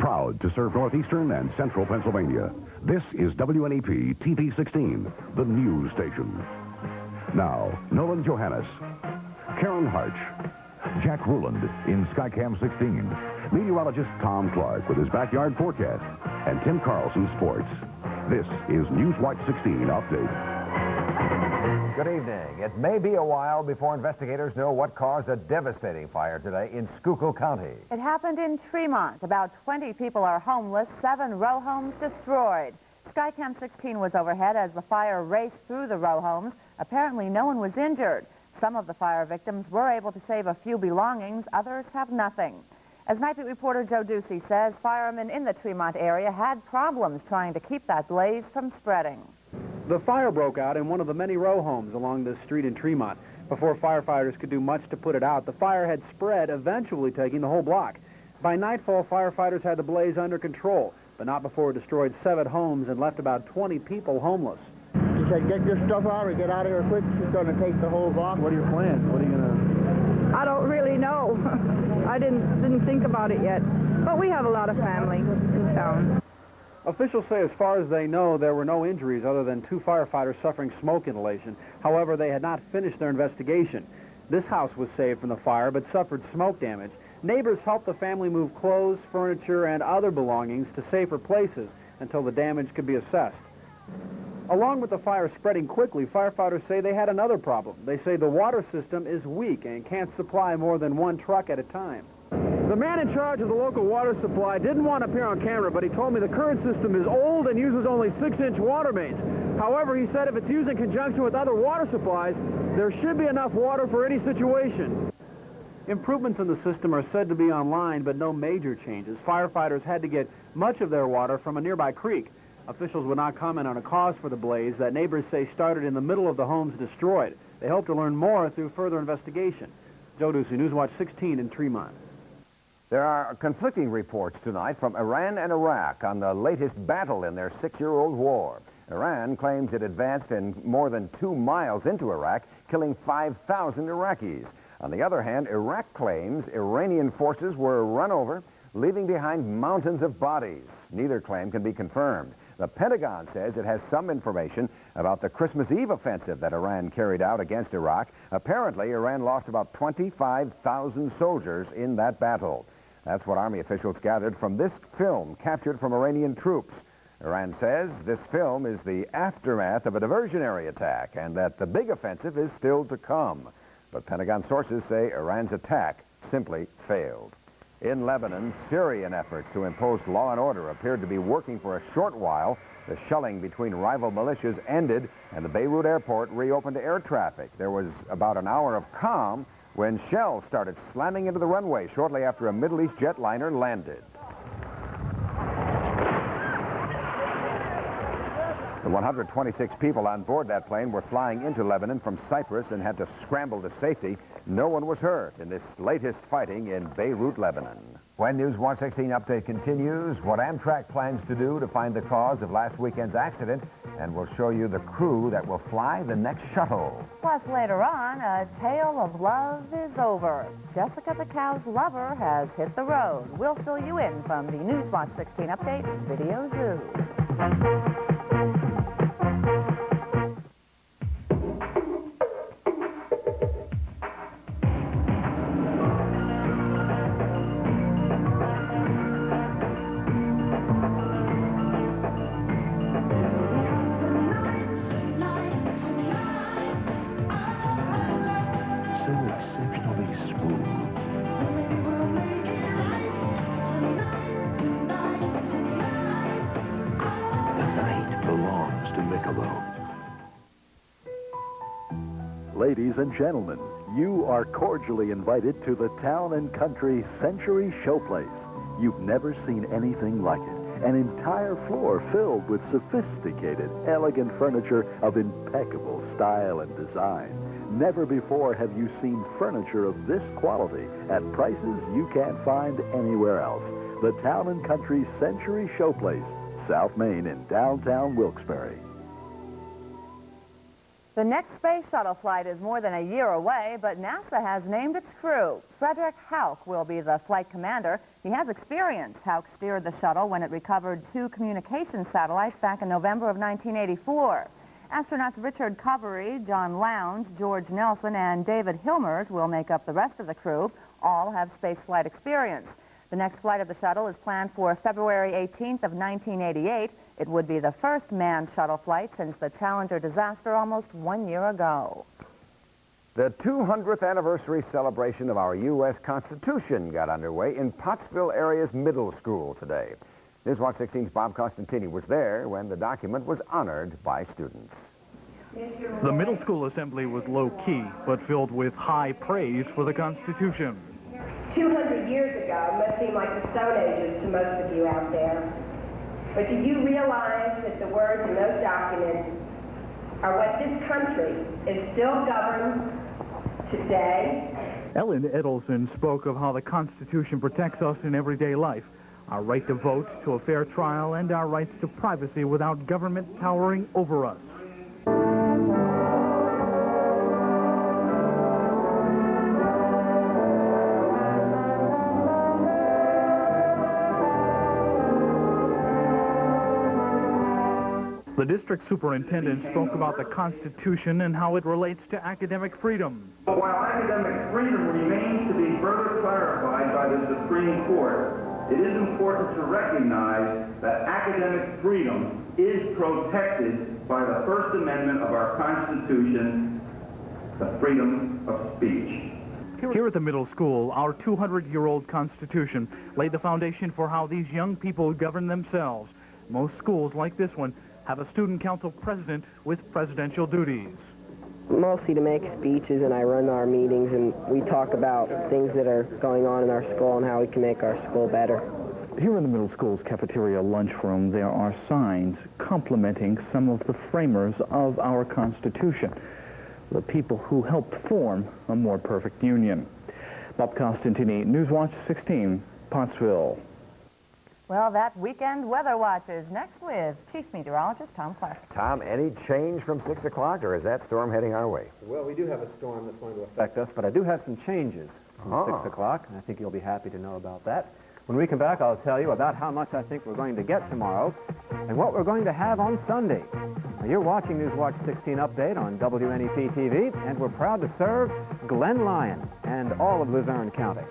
Proud to serve northeastern and central Pennsylvania. This is WNEP TV 16, the news station. Now, Nolan Johannes, Karen Harch, Jack Ruland in Skycam 16, meteorologist Tom Clark with his backyard forecast, and Tim Carlson Sports. This is Newswatch 16 Update. Good evening. It may be a while before investigators know what caused a devastating fire today in Schuylkill County. It happened in Tremont. About 20 people are homeless, 7 row homes destroyed. Skycam 16 was overhead as the fire raced through the row homes. Apparently, no one was injured. Some of the fire victims were able to save a few belongings. Others have nothing. As Night Beat reporter Joe Ducey says, firemen in the Tremont area had problems trying to keep that blaze from spreading. The fire broke out in one of the many row homes along this street in Tremont. Before firefighters could do much to put it out, the fire had spread, eventually taking the whole block. By nightfall, firefighters had the blaze under control, but not before it destroyed 7 homes and left about 20 people homeless. She said, get your stuff out or get out of here quick. She's going to take the whole block. What are your plans? What are you going to... I don't really know. I didn't think about it yet. But we have a lot of family in town. Officials say as far as they know, there were no injuries other than 2 firefighters suffering smoke inhalation. However, they had not finished their investigation. This house was saved from the fire but suffered smoke damage. Neighbors helped the family move clothes, furniture, and other belongings to safer places until the damage could be assessed. Along with the fire spreading quickly, firefighters say they had another problem. They say the water system is weak and can't supply more than 1 truck at a time. The man in charge of the local water supply didn't want to appear on camera, but he told me the current system is old and uses only 6-inch water mains. However, he said if it's used in conjunction with other water supplies, there should be enough water for any situation. Improvements in the system are said to be online, but no major changes. Firefighters had to get much of their water from a nearby creek. Officials would not comment on a cause for the blaze that neighbors say started in the middle of the homes destroyed. They hope to learn more through further investigation. Joe Ducey, Newswatch 16 in Tremont. There are conflicting reports tonight from Iran and Iraq on the latest battle in their 6-year-old war. Iran claims it advanced in more than 2 miles into Iraq, killing 5,000 Iraqis. On the other hand, Iraq claims Iranian forces were run over, leaving behind mountains of bodies. Neither claim can be confirmed. The Pentagon says it has some information about the Christmas Eve offensive that Iran carried out against Iraq. Apparently, Iran lost about 25,000 soldiers in that battle. That's what Army officials gathered from this film captured from Iranian troops. Iran says this film is the aftermath of a diversionary attack and that the big offensive is still to come. But Pentagon sources say Iran's attack simply failed. In Lebanon, Syrian efforts to impose law and order appeared to be working for a short while. The shelling between rival militias ended and the Beirut airport reopened to air traffic. There was about an hour of calm when shells started slamming into the runway shortly after a Middle East jetliner landed. The 126 people on board that plane were flying into Lebanon from Cyprus and had to scramble to safety. No one was hurt in this latest fighting in Beirut, Lebanon. When Newswatch 16 update continues, what Amtrak plans to do to find the cause of last weekend's accident, and we'll show you the crew that will fly the next shuttle. Plus, later on, a tale of love is over. Jessica the cow's lover has hit the road. We'll fill you in from the Newswatch 16 update Video Zoo. Ladies and gentlemen, you are cordially invited to the Town and Country Century Showplace. You've never seen anything like it. An entire floor filled with sophisticated, elegant furniture of impeccable style and design. Never before have you seen furniture of this quality at prices you can't find anywhere else. The Town and Country Century Showplace, South Main in downtown Wilkes-Barre. The next space shuttle flight is more than a year away, but NASA has named its crew. Frederick Houck will be the flight commander. He has experience. Houck steered the shuttle when it recovered 2 communication satellites back in November of 1984. Astronauts Richard Covery, John Lowndes, George Nelson, and David Hilmers will make up the rest of the crew. All have spaceflight experience. The next flight of the shuttle is planned for February 18th of 1988. It would be the first manned shuttle flight since the Challenger disaster almost 1 year ago. The 200th anniversary celebration of our U.S. Constitution got underway in Pottsville area's middle school today. Newswatch 16's Bob Costantini was there when the document was honored by students. The middle school assembly was low-key, but filled with high praise for the Constitution. 200 years ago must seem like the Stone Ages to most of you out there. But do you realize that the words in those documents are what this country is still governed today? Ellen Edelson spoke of how the Constitution protects us in everyday life, our right to vote, to a fair trial, and our rights to privacy without government towering over us. The district superintendent spoke about the Constitution and how it relates to academic freedom. While academic freedom remains to be further clarified by the Supreme Court, it is important to recognize that academic freedom is protected by the First Amendment of our Constitution, the freedom of speech. Here at the middle school, our 200-year-old Constitution laid the foundation for how these young people govern themselves. Most schools, like this one, have a student council president with presidential duties. Mostly to make speeches, and I run our meetings, and we talk about things that are going on in our school and how we can make our school better. Here in the middle school's cafeteria lunchroom, there are signs complimenting some of the framers of our Constitution, the people who helped form a more perfect union. Bob Costantini, Newswatch 16, Pottsville. Well, that weekend weather watch is next with Chief Meteorologist Tom Clark. Tom, any change from 6 o'clock, or is that storm heading our way? Well, we do have a storm that's going to affect us, but I do have some changes from 6 o'clock, and I think you'll be happy to know about that. When we come back, I'll tell you about how much I think we're going to get tomorrow and what we're going to have on Sunday. Now, you're watching Newswatch 16 Update on WNEP TV, and we're proud to serve Glen Lyon and all of Luzerne County.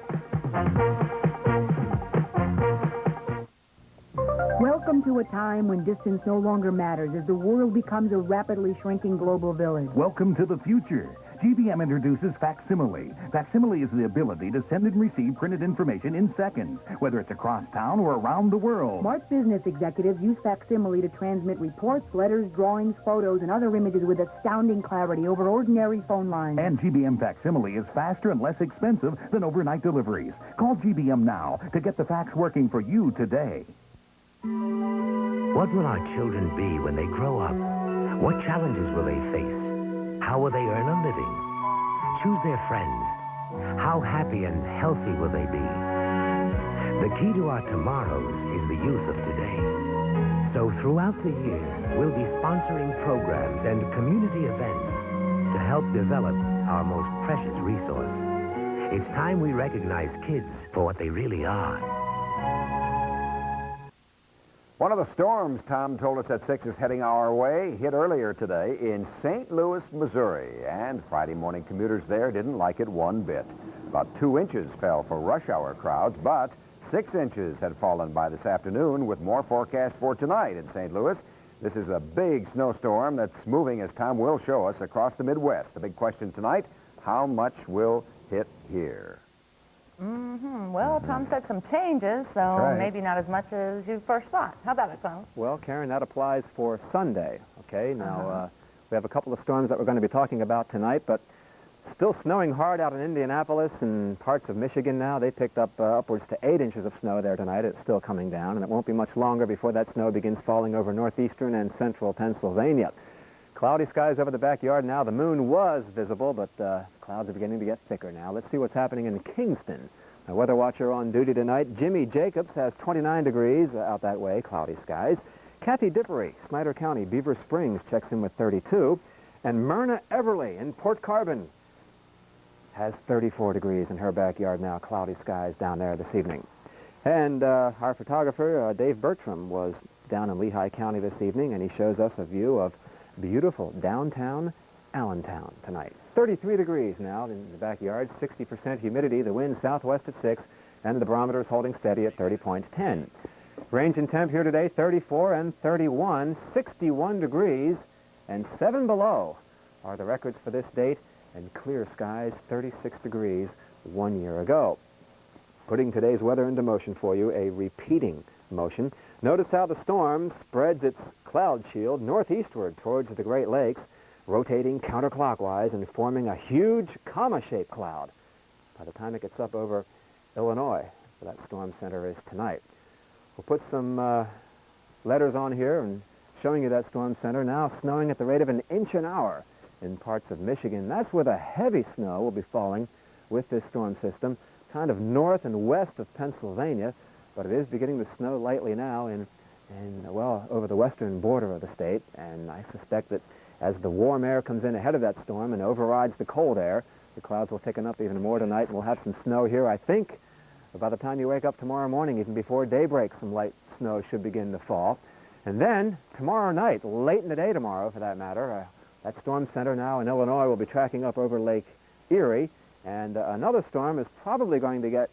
Welcome to a time when distance no longer matters as the world becomes a rapidly shrinking global village. Welcome to the future. GBM introduces facsimile. Facsimile is the ability to send and receive printed information in seconds, whether it's across town or around the world. Smart business executives use facsimile to transmit reports, letters, drawings, photos, and other images with astounding clarity over ordinary phone lines. And GBM facsimile is faster and less expensive than overnight deliveries. Call GBM now to get the fax working for you today. What will our children be when they grow up? What challenges will they face? How will they earn a living? Choose their friends. How happy and healthy will they be? The key to our tomorrows is the youth of today. So throughout the year, we'll be sponsoring programs and community events to help develop our most precious resource. It's time we recognize kids for what they really are. One of the storms, Tom told us at 6 is heading our way, hit earlier today in St. Louis, Missouri. And Friday morning commuters there didn't like it one bit. About 2 inches fell for rush hour crowds, but 6 inches had fallen by this afternoon with more forecast for tonight in St. Louis. This is a big snowstorm that's moving, as Tom will show us, across the Midwest. The big question tonight, how much will hit here? Well, Tom said some changes, so maybe not as much as you first thought. How about it, Tom? Well, Karen, that applies for Sunday, okay? Now, we have a couple of storms that we're going to be talking about tonight, but still snowing hard out in Indianapolis and parts of Michigan now. They picked up upwards to 8 inches of snow there tonight. It's still coming down, and it won't be much longer before that snow begins falling over northeastern and central Pennsylvania. Cloudy skies over the backyard now. The moon was visible, but clouds are beginning to get thicker now. Let's see what's happening in Kingston. A weather watcher on duty tonight, Jimmy Jacobs, has 29 degrees out that way, cloudy skies. Kathy Dippery, Snyder County, Beaver Springs, checks in with 32. And Myrna Everly in Port Carbon has 34 degrees in her backyard now. Cloudy skies down there this evening. And our photographer, Dave Bertram, was down in Lehigh County this evening, and he shows us a view of beautiful downtown Allentown tonight. 33 degrees now in the backyard, 60% humidity, the wind southwest at 6, and the barometer is holding steady at 30.10. Range in temp here today, 34 and 31, 61 degrees, and 7 below are the records for this date, and clear skies, 36 degrees 1 year ago. Putting today's weather into motion for you, a repeating motion. Notice how the storm spreads its cloud shield northeastward towards the Great Lakes, rotating counterclockwise and forming a huge comma-shaped cloud. By the time it gets up over Illinois, where that storm center is tonight. We'll put some letters on here and showing you that storm center now snowing at the rate of 1 inch an hour in parts of Michigan. That's where the heavy snow will be falling with this storm system, kind of north and west of Pennsylvania, but it is beginning to snow lightly now well, over the western border of the state, and I suspect that as the warm air comes in ahead of that storm and overrides the cold air, the clouds will thicken up even more tonight, and we'll have some snow here. I think by the time you wake up tomorrow morning, even before daybreak, some light snow should begin to fall. And then tomorrow night, late in the day tomorrow for that matter, that storm center now in Illinois will be tracking up over Lake Erie, and another storm is probably going to get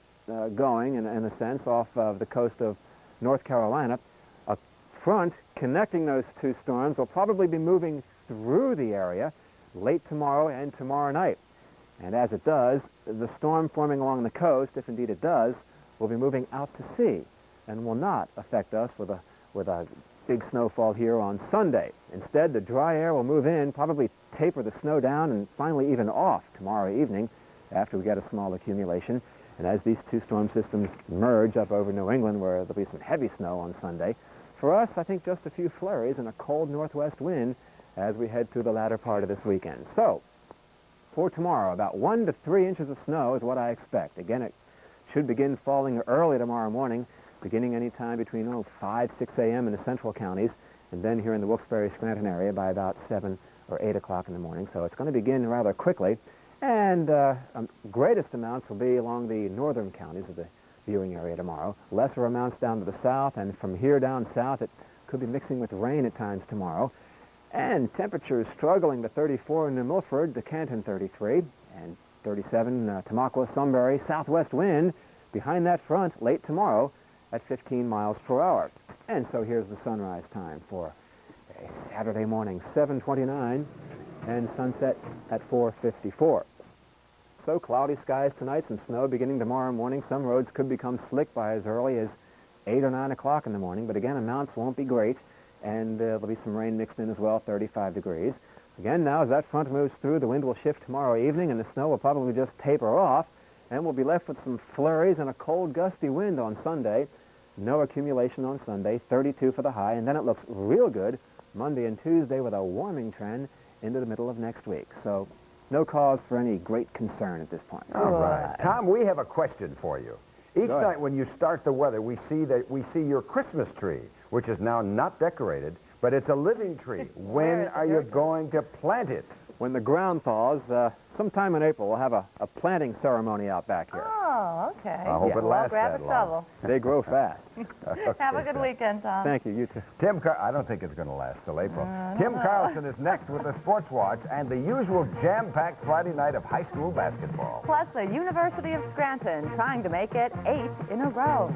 going, in a sense, off of the coast of North Carolina. A front connecting those two storms will probably be moving through the area late tomorrow and tomorrow night. And as it does, the storm forming along the coast, if indeed it does, will be moving out to sea and will not affect us with a big snowfall here on Sunday. Instead, the dry air will move in, probably taper the snow down, and finally even off tomorrow evening after we get a small accumulation. And as these two storm systems merge up over New England, where there'll be some heavy snow on Sunday, for us, I think just a few flurries and a cold northwest wind as we head through the latter part of this weekend. So, for tomorrow, about 1 to 3 inches of snow is what I expect. Again, it should begin falling early tomorrow morning, beginning any time between 5, 6 a.m. in the central counties, and then here in the Wilkes-Barre-Scranton area by about 7 or 8 o'clock in the morning. So it's going to begin rather quickly, and greatest amounts will be along the northern counties of the viewing area tomorrow. Lesser amounts down to the south, and from here down south, it could be mixing with rain at times tomorrow. And temperatures struggling to 34 in New Milford, to Canton 33, and 37 Tamaqua, Sunbury, southwest wind behind that front late tomorrow at 15 miles per hour. And so here's the sunrise time for a Saturday morning, 7:29, and sunset at 4:54. So cloudy skies tonight, some snow beginning tomorrow morning. Some roads could become slick by as early as 8 or 9 o'clock in the morning, but again, amounts won't be great. And there'll be some rain mixed in as well, 35 degrees. Again, now as that front moves through, the wind will shift tomorrow evening, and the snow will probably just taper off, and we'll be left with some flurries and a cold, gusty wind on Sunday. No accumulation on Sunday, 32 for the high, and then it looks real good Monday and Tuesday with a warming trend into the middle of next week. So no cause for any great concern at this point. All right. Tom, we have a question for you. Each night when you start the weather, we see your Christmas tree, which is now not decorated, but it's a living tree. When are you going to plant it? When the ground thaws, sometime in April, we'll have a planting ceremony out back here. Oh, okay. I hope it lasts grab that a long. shovel. They grow fast. Okay, Have a good weekend, Tom. Thank you. You too. I don't think it's going to last till April. Tim Carlson is next with the Sports Watch and the usual jam-packed Friday night of high school basketball. Plus, the University of Scranton trying to make it 8 in a row.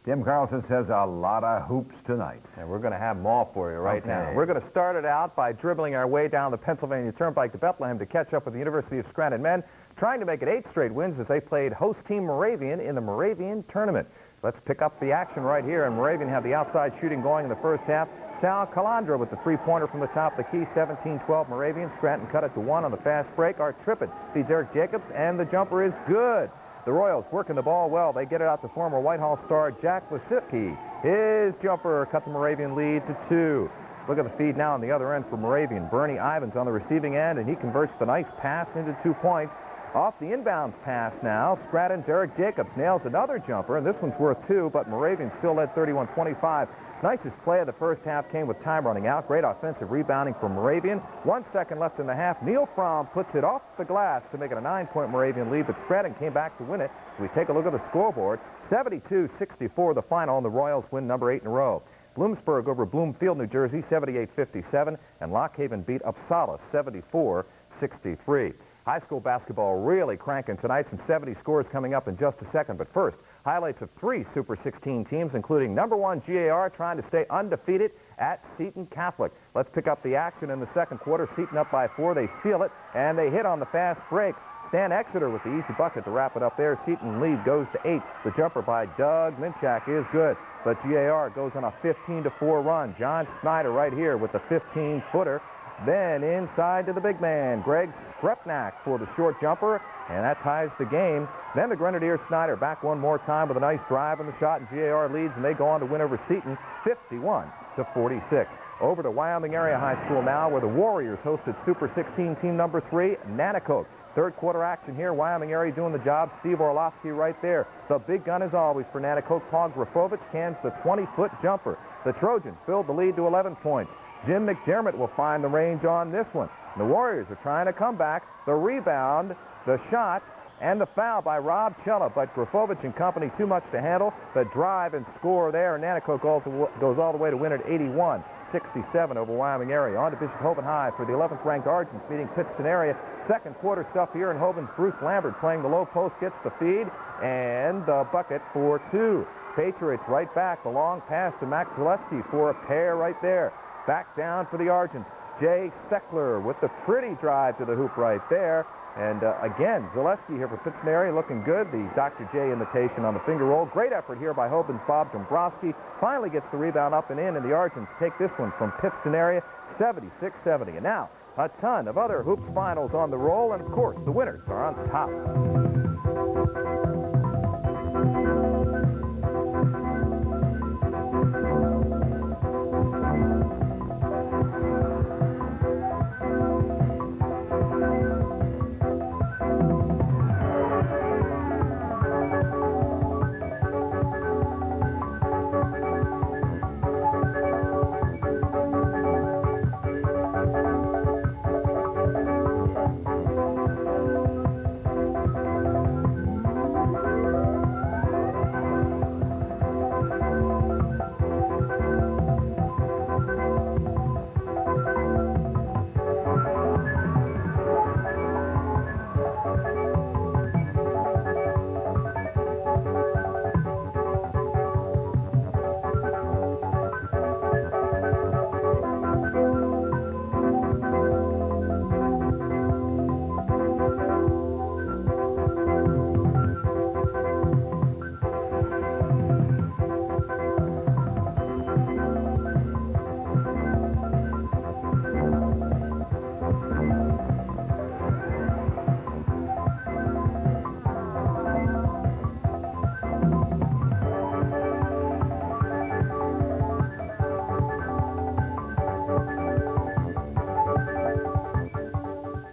Tim Carlson says a lot of hoops tonight. And we're going to have them all for you right now. We're going to start it out by dribbling our way down the Pennsylvania Turnpike to Bethlehem to catch up with the University of Scranton men, trying to make it 8 straight wins as they played host team Moravian in the Moravian tournament. Let's pick up the action right here, and Moravian had the outside shooting going in the first half. Sal Calandra with the three-pointer from the top of the key, 17-12 Moravian. Scranton cut it to 1 on the fast break. Art Trippett feeds Eric Jacobs, and the jumper is good. The Royals working the ball well. They get it out to former Whitehall star Jack Wasipke. His jumper cut the Moravian lead to 2. Look at the feed now on the other end for Moravian. Bernie Ivins on the receiving end, and he converts the nice pass into 2 points. Off the inbounds pass now, Scranton's Eric Jacobs nails another jumper, and this one's worth 2, but Moravian still led 31-25. Nicest play of the first half came with time running out. Great offensive rebounding from Moravian. 1 second left in the half. Neil Fromm puts it off the glass to make it a 9-point Moravian lead, but Scranton came back to win it. We take a look at the scoreboard. 72-64 the final, and the Royals win number 8 in a row. Bloomsburg over Bloomfield, New Jersey, 78-57, and Lockhaven beat Uppsala 74-63. High school basketball really cranking tonight. Some 70 scores coming up in just a second. But first, highlights of 3 Super 16 teams, including number 1 GAR trying to stay undefeated at Seton Catholic. Let's pick up the action in the second quarter. Seton up by 4. They steal it, and they hit on the fast break. Stan Exeter with the easy bucket to wrap it up there. Seton lead goes to 8. The jumper by Doug Minchak is good. But GAR goes on a 15-4 run. John Snyder right here with the 15-footer. Then inside to the big man, Greg Skrepnak for the short jumper, and that ties the game. Then the Grenadier Snyder back one more time with a nice drive on the shot, and GAR leads, and they go on to win over Seton 51-46. Over to Wyoming Area High School now, where the Warriors hosted Super 16 team number 3, Nanticoke. Third quarter action here. Wyoming Area doing the job. Steve Orlowski right there. The big gun as always for Nanticoke. Paul Grafovich cans the 20-foot jumper. The Trojans build the lead to 11 points. Jim McDermott will find the range on this one. The Warriors are trying to come back. The rebound, the shot, and the foul by Rob Cella, but Grafovich and company too much to handle. The drive and score there. Nanticoke also goes all the way to win at 81-67 over Wyoming Area. On to Bishop Hoban High for the 11th ranked Argents meeting Pittston Area. Second quarter stuff here in Hoban's Bruce Lambert playing the low post, gets the feed, and the bucket for 2. Patriots right back. The long pass to Max Zaleski for a pair right there. Back down for the Argents. Jay Seckler with the pretty drive to the hoop right there. And again, Zaleski here for Pittston Area looking good. The Dr. J imitation on the finger roll. Great effort here by Hoban's Bob Dombrowski. Finally gets the rebound up and in, and the Argents take this one from Pittston Area 76-70. And now, a ton of other hoops finals on the roll, and of course, the winners are on top.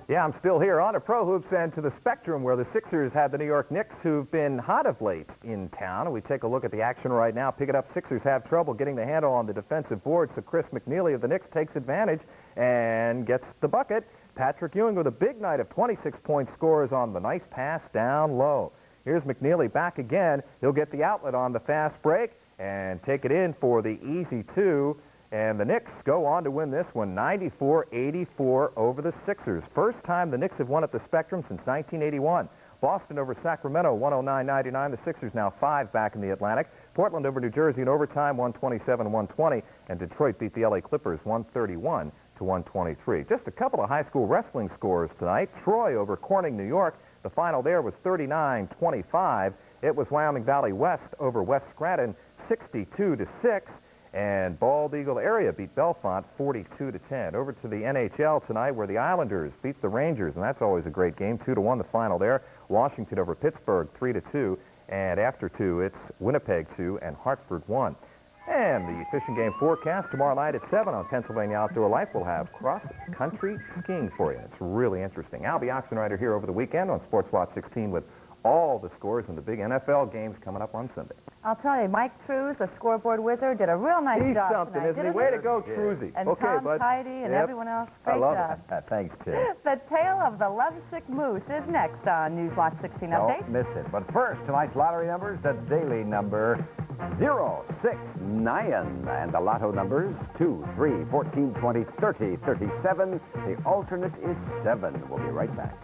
Yeah, I'm still here on to Pro Hoops and to the Spectrum, where the Sixers have the New York Knicks, who've been hot of late in town. And we take a look at the action right now. Pick it up. Sixers have trouble getting the handle on the defensive board, so Chris McNeely of the Knicks takes advantage and gets the bucket. Patrick Ewing with a big night of 26-point scores on the nice pass down low. Here's McNeely back again. He'll get the outlet on the fast break and take it in for the easy 2. And the Knicks go on to win this one, 94-84 over the Sixers. First time the Knicks have won at the Spectrum since 1981. Boston over Sacramento, 109-99. The Sixers now 5 back in the Atlantic. Portland over New Jersey in overtime, 127-120. And Detroit beat the LA Clippers, 131-123. Just a couple of high school wrestling scores tonight. Troy over Corning, New York. The final there was 39-25. It was Wyoming Valley West over West Scranton, 62-6. And Bald Eagle Area beat Belfont 42-10. Over to the NHL tonight, where the Islanders beat the Rangers, and that's always a great game. 2-1 the final there. Washington over Pittsburgh 3-2, and after 2 it's Winnipeg 2 and Hartford 1. And the fishing game forecast tomorrow night at 7 on Pennsylvania Outdoor Life. We'll have cross-country skiing for you. It's really interesting. Albie Oxenrider here over the weekend on Sports Watch 16 with all the scores and the big NFL games coming up on Sunday. I'll tell you, Mike Trues, the scoreboard wizard, did a real nice He's job something, tonight. isn't he? Way to go, Truesy. And okay, Tom bud. Tidy and everyone else. Great I love job. it. Thanks, Tim. The tale of the lovesick moose is next on Newswatch 16 Update. Don't miss it. But first, tonight's lottery numbers, the daily number 069. And the lotto numbers 2, 3, 14, 20, 30, 37. The alternate is 7. We'll be right back.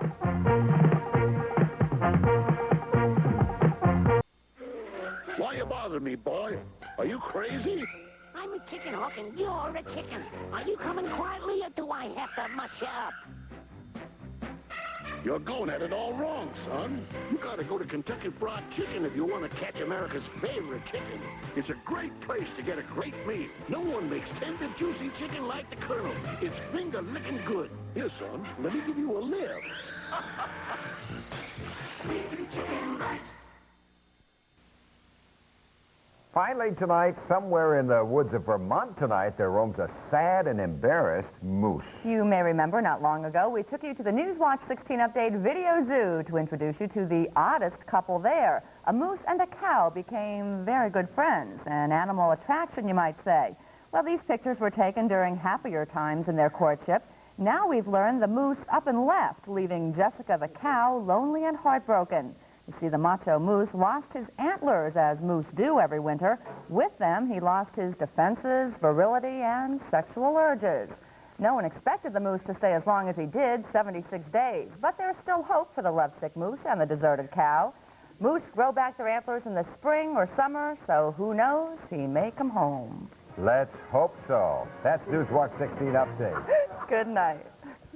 Why you bothering me, boy? Are you crazy? I'm a chicken hook and you're a chicken. Are you coming quietly or do I have to mush you up? You're going at it all wrong, son. You gotta go to Kentucky Fried Chicken if you want to catch America's favorite chicken. It's a great place to get a great meal. No one makes tender, juicy chicken like the Colonel. It's finger-licking good. Here, son, let me give you a lift. Chicken bites. Finally tonight, somewhere in the woods of Vermont tonight, there roams a sad and embarrassed moose. You may remember not long ago, we took you to the Newswatch 16 Update Video Zoo to introduce you to the oddest couple there. A moose and a cow became very good friends, an animal attraction, you might say. Well, these pictures were taken during happier times in their courtship. Now we've learned the moose up and left, leaving Jessica the cow lonely and heartbroken. You see, the macho moose lost his antlers, as moose do every winter. With them, he lost his defenses, virility, and sexual urges. No one expected the moose to stay as long as he did, 76 days. But there's still hope for the lovesick moose and the deserted cow. Moose grow back their antlers in the spring or summer, so who knows, he may come home. Let's hope so. That's Newswatch 16 Update. Good night.